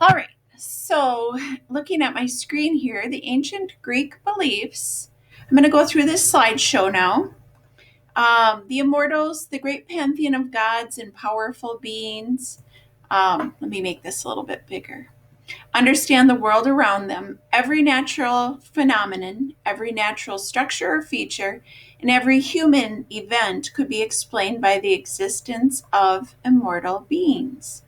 All right, so looking at my screen here, the ancient Greek beliefs. I'm going to go through this slideshow now. The immortals, the great pantheon of gods and powerful beings. Let me make this a little bit bigger. Understand the world around them. Every natural phenomenon, every natural structure or feature, and every human event could be explained by the existence of immortal beings.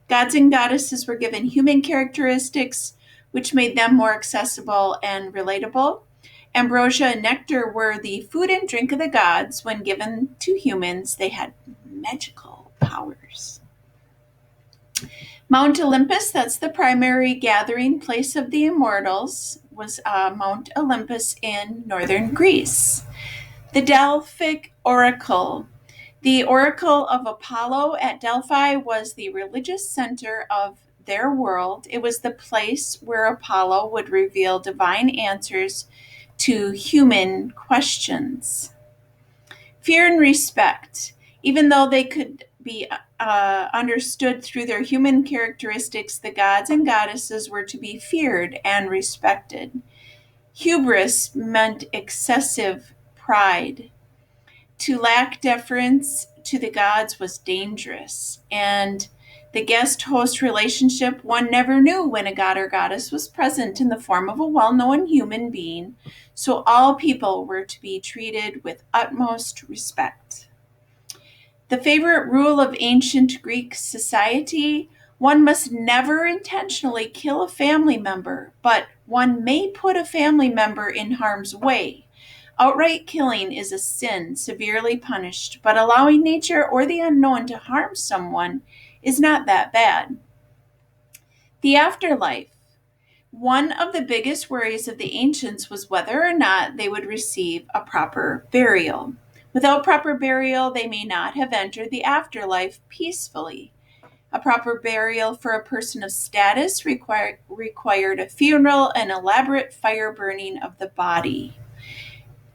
Gods and goddesses were given human characteristics, which made them more accessible and relatable. Ambrosia and nectar were the food and drink of the gods. When given to humans, they had magical powers. Mount Olympus, that's the primary gathering place of the immortals, was Mount Olympus in northern Greece. The Delphic Oracle. The Oracle of Apollo at Delphi was the religious center of their world. It was the place where Apollo would reveal divine answers to human questions. Fear and respect. Even though they could be understood through their human characteristics, the gods and goddesses were to be feared and respected. Hubris meant excessive pride. To lack deference to the gods was dangerous, and the guest-host relationship, one never knew when a god or goddess was present in the form of a well-known human being, so all people were to be treated with utmost respect. The favorite rule of ancient Greek society: one must never intentionally kill a family member, but one may put a family member in harm's way. Outright killing is a sin, severely punished, but allowing nature or the unknown to harm someone is not that bad. The afterlife. One of the biggest worries of the ancients was whether or not they would receive a proper burial. Without proper burial, they may not have entered the afterlife peacefully. A proper burial for a person of status required a funeral and elaborate fire burning of the body.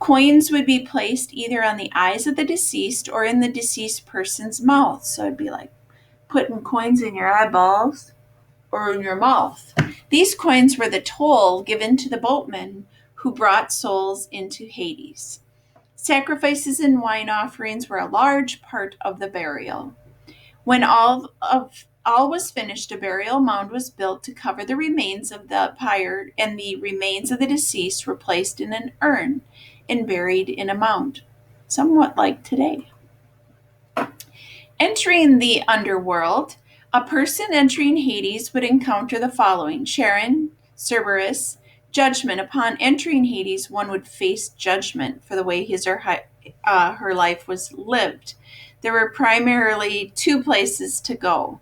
Coins would be placed either on the eyes of the deceased or in the deceased person's mouth. So it'd be like putting coins in your eyeballs or in your mouth. These coins were the toll given to the boatmen who brought souls into Hades. Sacrifices and wine offerings were a large part of the burial. When all was finished, a burial mound was built to cover the remains of the pyre, and the remains of the deceased were placed in an urn and buried in a mound, somewhat like today. Entering the underworld, a person entering Hades would encounter the following: Charon, Cerberus, judgment. Upon entering Hades, one would face judgment for the way his or her life was lived. There were primarily two places to go: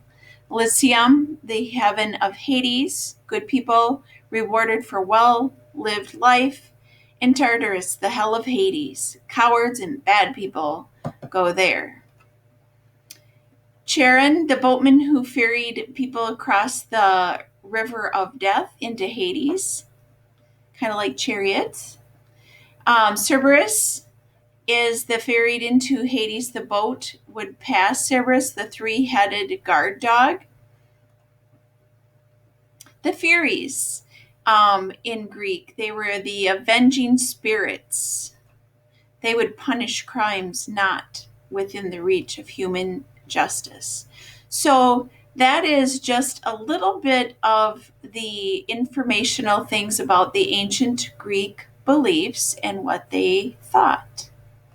Elysium, the heaven of Hades, good people rewarded for well-lived life; and Tartarus, the hell of Hades, cowards and bad people go there. Charon, the boatman who ferried people across the river of death into Hades, kind of like chariots. Cerberus is the ferried into Hades. The boat would pass Cerberus, the three-headed guard dog. The Furies, in Greek, they were the avenging spirits. They would punish crimes not within the reach of human justice. So that is just a little bit of the informational things about the ancient Greek beliefs and what they thought.